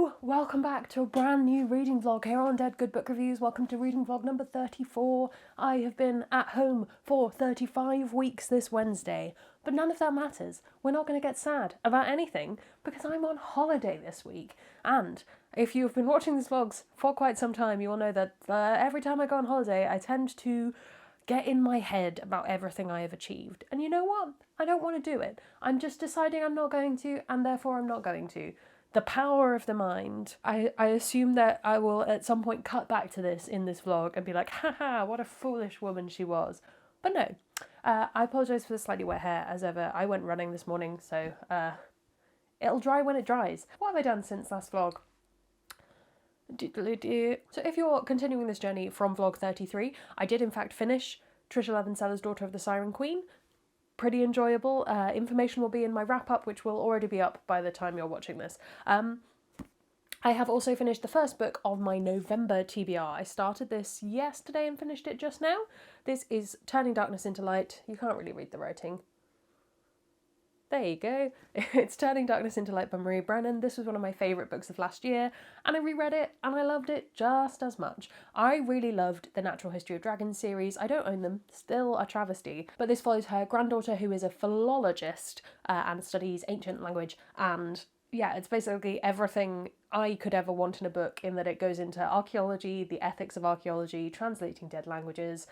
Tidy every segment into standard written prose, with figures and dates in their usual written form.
Hello! Welcome back to a brand new reading vlog here on Dead Good Book Reviews. Welcome to reading vlog number 34. I have been at home for 35 weeks this Wednesday, but none of that matters. We're not going to get sad about anything because I'm on holiday this week. And if you've been watching these vlogs for quite some time, you will know that every time I go on holiday, I tend to get in my head about everything I have achieved. And you know what? I don't want to do it. I'm just deciding I'm not going to, and therefore I'm not going to. The power of the mind. I assume that I will at some point cut back to this in this vlog and be like, haha, what a foolish woman she was. But no, I apologise for the slightly wet hair as ever. I went running this morning, so it'll dry when it dries. What have I done since last vlog? So if you're continuing this journey from vlog 33, I did in fact finish Trisha Levenseller's Daughter of the Siren Queen. Pretty enjoyable. Information will be in my wrap-up, which will already be up by the time you're watching this. I have also finished the first book of my November TBR. I started this yesterday and finished it just now. This is Turning Darkness into Light. You can't really read the writing. There you go. It's Turning Darkness into Light by Marie Brennan. This was one of my favourite books of last year, and I reread it, and I loved it just as much. I really loved the Natural History of Dragons series. I don't own them, still a travesty, but this follows her granddaughter, who is a philologist and studies ancient language, and yeah, it's basically everything I could ever want in a book, in that it goes into archaeology, the ethics of archaeology, translating dead languages.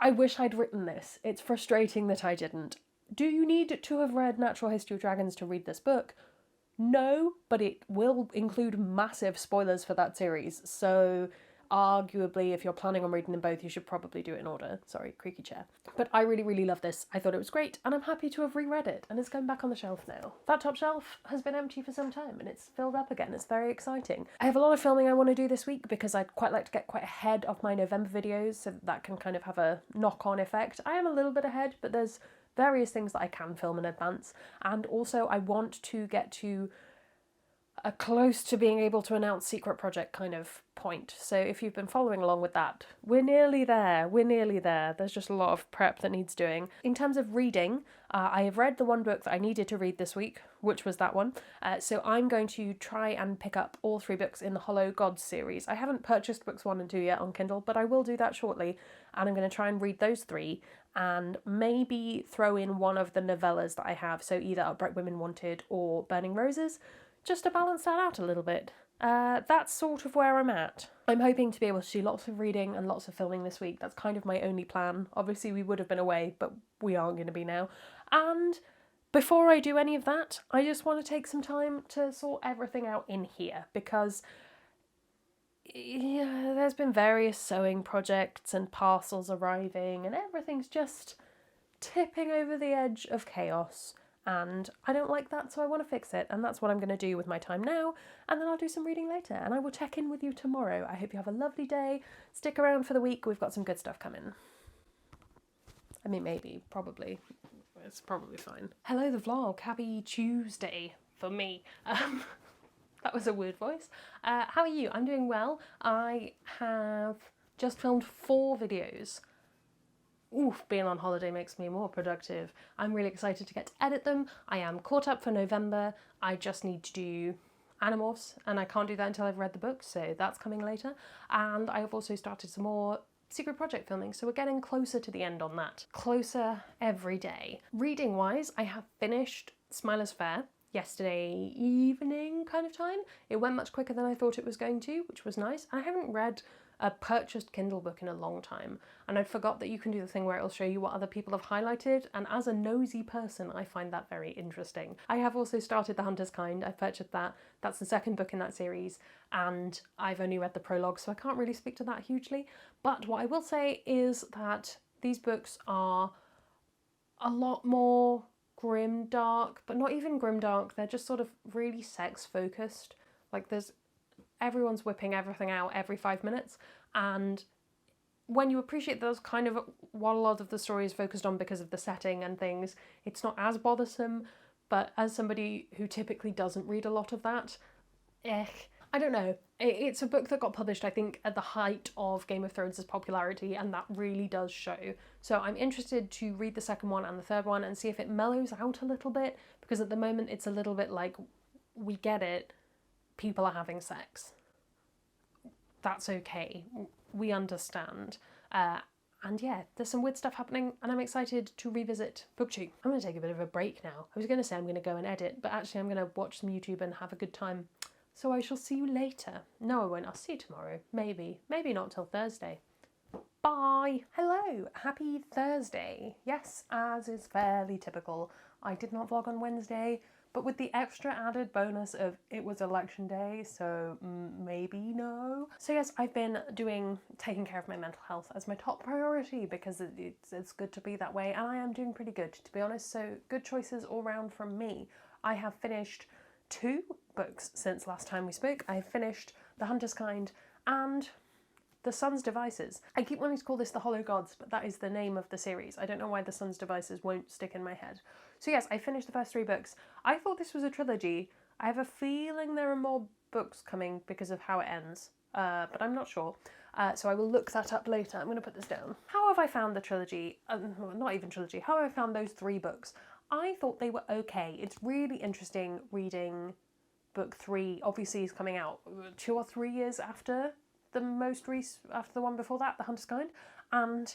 I wish I'd written this. It's frustrating that I didn't. Do you need to have read Natural History of Dragons to read this book? No, but it will include massive spoilers for that series, so arguably if you're planning on reading them both, you should probably do it in order. Sorry, creaky chair. But I really, really love this. I thought it was great, and I'm happy to have reread it, and it's going back on the shelf now. That top shelf has been empty for some time, and it's filled up again. It's very exciting. I have a lot of filming I want to do this week because I'd quite like to get quite ahead of my November videos, so that can kind of have a knock-on effect. I am a little bit ahead, but there's various things that I can film in advance, and also I want to get to a close to being able to announce secret project kind of point. So if you've been following along with that, we're nearly there. There's just a lot of prep that needs doing. In terms of reading, I have read the one book that I needed to read this week, which was that one. So I'm going to try and pick up all 3 books in the Hollow Gods series. I haven't purchased books 1 and 2 yet on Kindle, but I will do that shortly, and I'm going to try and read those 3 and maybe throw in one of the novellas that I have, so either Upright Women Wanted or Burning Roses, just to balance that out a little bit. That's sort of where I'm at. I'm hoping to be able to do lots of reading and lots of filming this week. That's kind of my only plan. Obviously we would have been away, but we aren't going to be now. And before I do any of that, I just want to take some time to sort everything out in here, because yeah, there's been various sewing projects and parcels arriving, and everything's just tipping over the edge of chaos. And I don't like that, so I want to fix it, and that's what I'm going to do with my time now, and then I'll do some reading later, and I will check in with you tomorrow. I hope you have a lovely day. Stick around for the week, we've got some good stuff coming. I mean, maybe, probably. It's probably fine. Hello the vlog, happy Tuesday for me. That was a weird voice. How are you? I'm doing well. I have just filmed 4 videos. Oof, being on holiday makes me more productive. I'm really excited to get to edit them. I am caught up for November. I just need to do Animorphs, and I can't do that until I've read the book, so that's coming later. And I have also started some more secret project filming, so we're getting closer to the end on that. Closer every day. Reading-wise, I have finished Smiler's Fair yesterday evening kind of time. It went much quicker than I thought it was going to, which was nice. I haven't read a purchased Kindle book in a long time, and I'd forgot that you can do the thing where it'll show you what other people have highlighted, and as a nosy person I find that very interesting. I have also started The Hunter's Kind. I've purchased that. That's the second book in that series, and I've only read the prologue, so I can't really speak to that hugely, but what I will say is that these books are a lot more grimdark, but not even grimdark, they're just sort of really sex focused. Like everyone's whipping everything out every 5 minutes, and when you appreciate those kind of what a lot of the story is focused on because of the setting and things, it's not as bothersome. But as somebody who typically doesn't read a lot of that, I don't know. It's a book that got published, I think, at the height of Game of Thrones' popularity, and that really does show. So I'm interested to read the second one and the third one and see if it mellows out a little bit, because at the moment it's a little bit like we get it. People are having sex. That's okay. We understand. And yeah, there's some weird stuff happening, and I'm excited to revisit Book 2. I'm going to take a bit of a break now. I was going to say I'm going to go and edit, but actually I'm going to watch some YouTube and have a good time. So I shall see you later. No, I won't. I'll see you tomorrow. Maybe. Maybe not till Thursday. Bye! Hello! Happy Thursday. Yes, as is fairly typical, I did not vlog on Wednesday, but with the extra added bonus of it was election day, so maybe no. So yes, I've been taking care of my mental health as my top priority because it's good to be that way, and I am doing pretty good, to be honest, so good choices all round from me. I have finished 2 books since last time we spoke. I have finished The Hunter's Kind and The Sun's Devices. I keep wanting to call this The Hollow Gods, but that is the name of the series. I don't know why The Sun's Devices won't stick in my head. So yes, I finished the first 3 books. I thought this was a trilogy. I have a feeling there are more books coming because of how it ends, but I'm not sure. So I will look that up later. I'm going to put this down. How have I found the trilogy? Well, not even trilogy. How have I found those 3 books? I thought they were okay. It's really interesting reading book 3. Obviously, is coming out 2 or 3 years after the after the one before that, The Hunter's Kind, and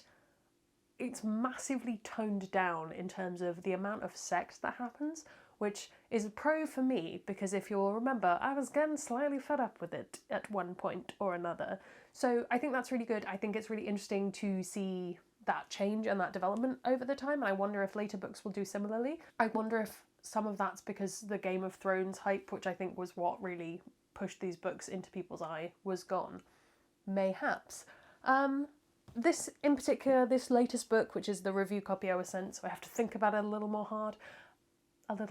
it's massively toned down in terms of the amount of sex that happens, which is a pro for me because if you'll remember, I was getting slightly fed up with it at one point or another. So I think that's really good. I think it's really interesting to see that change and that development over the time, and I wonder if later books will do similarly. I wonder if some of that's because the Game of Thrones hype, which I think was what really pushed these books into people's eye, was gone. Mayhaps. This in particular, this latest book, which is the review copy I was sent, so I have to think about it a little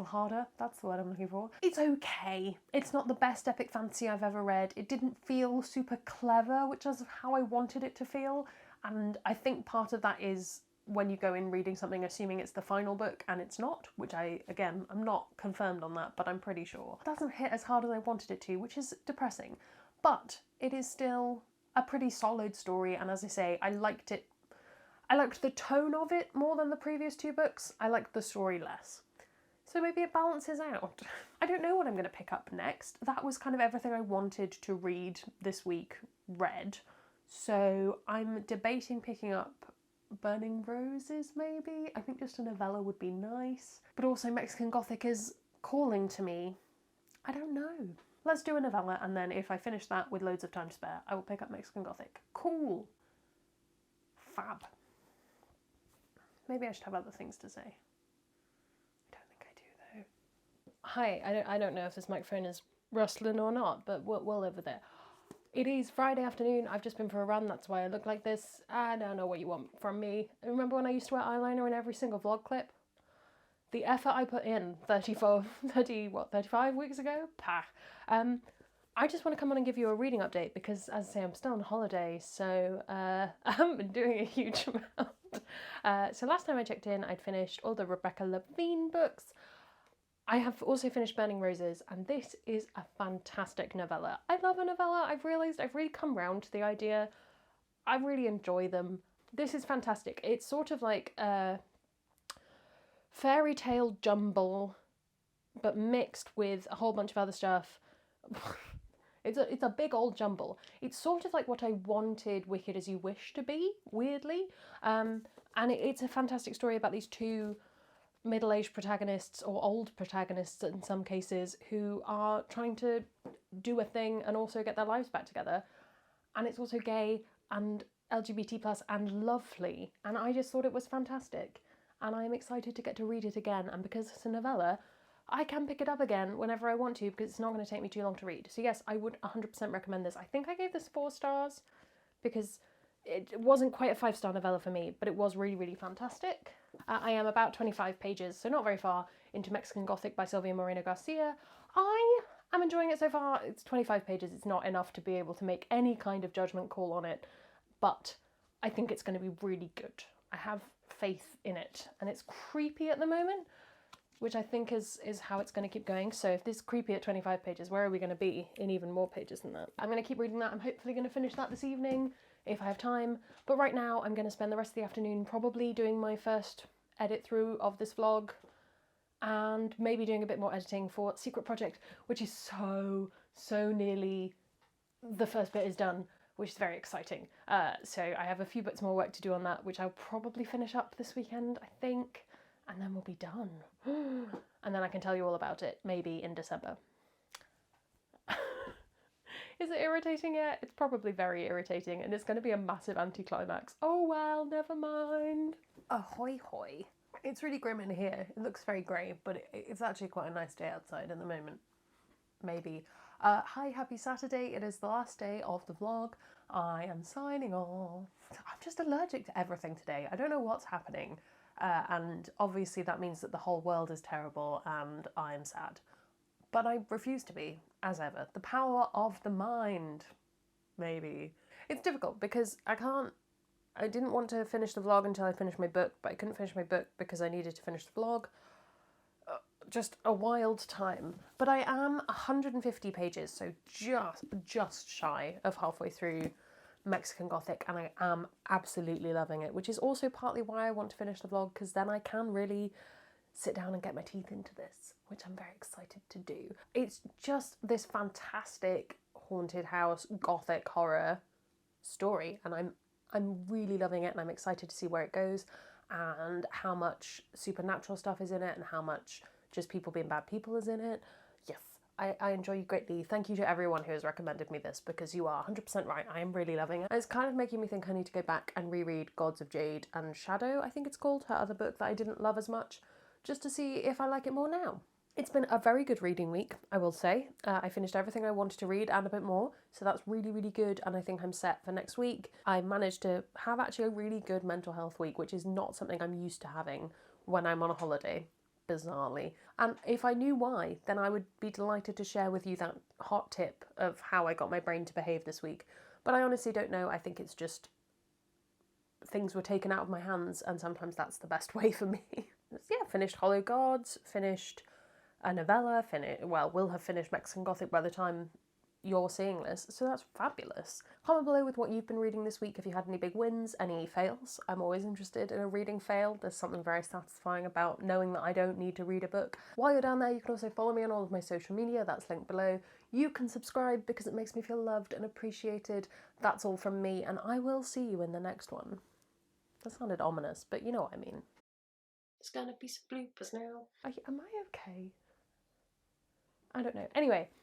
harder, that's the word I'm looking for. It's okay. It's not the best epic fantasy I've ever read. It didn't feel super clever, which is how I wanted it to feel, and I think part of that is when you go in reading something assuming it's the final book and it's not, which I'm not confirmed on that, but I'm pretty sure. It doesn't hit as hard as I wanted it to, which is depressing, but it is still a pretty solid story, and as I say, I liked it. I liked the tone of it more than the previous 2 books. I liked the story less. So maybe it balances out. I don't know what I'm going to pick up next. That was kind of everything I wanted to read this week read. So I'm debating picking up Burning Roses, maybe? I think just a novella would be nice. But also Mexican Gothic is calling to me. I don't know. Let's do a novella, and then if I finish that with loads of time to spare, I will pick up Mexican Gothic. Cool. Fab. Maybe I should have other things to say. I don't think I do, though. Hi, I don't know if this microphone is rustling or not, but we'll live with it. It is Friday afternoon. I've just been for a run. That's why I look like this. I don't know what you want from me. Remember when I used to wear eyeliner in every single vlog clip? The effort I put in 35 weeks ago? Pah. I just want to come on and give you a reading update because, as I say, I'm still on holiday, so I haven't been doing a huge amount. So last time I checked in, I'd finished all the Rebecca Levine books. I have also finished Burning Roses, and this is a fantastic novella. I love a novella. I've realised I've really come round to the idea. I really enjoy them. This is fantastic. It's sort of like a fairy tale jumble, but mixed with a whole bunch of other stuff. It's a big old jumble. It's sort of like what I wanted Wicked As You Wish to be, weirdly. And it's a fantastic story about these 2 middle-aged protagonists, or old protagonists in some cases, who are trying to do a thing and also get their lives back together. And it's also gay and LGBT+ and lovely. And I just thought it was fantastic. And I'm excited to get to read it again. And because it's a novella, I can pick it up again whenever I want to because it's not going to take me too long to read. So yes, I would 100% recommend this. I think I gave this 4 stars because it wasn't quite a 5-star novella for me, but it was really, really fantastic. I am about 25 pages, so not very far, into Mexican Gothic by Silvia Moreno Garcia. I am enjoying it so far. It's 25 pages. It's not enough to be able to make any kind of judgment call on it, but I think it's going to be really good. I have faith in it, and it's creepy at the moment, which I think is how it's going to keep going. So if this is creepy at 25 pages, where are we going to be in even more pages than that? I'm going to keep reading that. I'm hopefully going to finish that this evening if I have time. But right now I'm going to spend the rest of the afternoon probably doing my first edit through of this vlog and maybe doing a bit more editing for Secret Project, which is so nearly, the first bit is done, which is very exciting. So I have a few bits more work to do on that, which I'll probably finish up this weekend, I think, and then we'll be done. And then I can tell you all about it, maybe in December. Is it irritating yet? It's probably very irritating, and it's going to be a massive anticlimax. Oh well, never mind. Ahoy hoy. It's really grim in here. It looks very grey, but it's actually quite a nice day outside at the moment. Maybe. Hi, happy Saturday. It is the last day of the vlog. I am signing off. I'm just allergic to everything today. I don't know what's happening. And obviously that means that the whole world is terrible and I'm sad. But I refuse to be, as ever. The power of the mind, maybe. It's difficult because I didn't want to finish the vlog until I finished my book, but I couldn't finish my book because I needed to finish the vlog. Just a wild time. But I am 150 pages, so just shy of halfway through Mexican Gothic, and I am absolutely loving it, which is also partly why I want to finish the vlog, because then I can really sit down and get my teeth into this, which I'm very excited to do. It's just this fantastic haunted house Gothic horror story, and I'm really loving it, and I'm excited to see where it goes and how much supernatural stuff is in it and how much just people being bad people is in it. Yes, I enjoy you greatly. Thank you to everyone who has recommended me this, because you are 100% right. I am really loving it. It's kind of making me think I need to go back and reread Gods of Jade and Shadow, I think it's called, her other book that I didn't love as much, just to see if I like it more now. It's been a very good reading week, I will say. I finished everything I wanted to read and a bit more, so that's really, really good, and I think I'm set for next week. I managed to have actually a really good mental health week, which is not something I'm used to having when I'm on a holiday, bizarrely. And if I knew why, then I would be delighted to share with you that hot tip of how I got my brain to behave this week. But I honestly don't know. I think it's just things were taken out of my hands, and sometimes that's the best way for me. Yeah, finished Hollow Gods, finished a novella, will have finished Mexican Gothic by the time you're seeing this, so that's fabulous. Comment below with what you've been reading this week, if you had any big wins, any fails. I'm always interested in a reading fail. There's something very satisfying about knowing that I don't need to read a book. While you're down there, you can also follow me on all of my social media, that's linked below. You can subscribe because it makes me feel loved and appreciated. That's all from me, and I will see you in the next one. That sounded ominous, but you know what I mean. There's gonna be some bloopers now. Am I okay? I don't know. Anyway,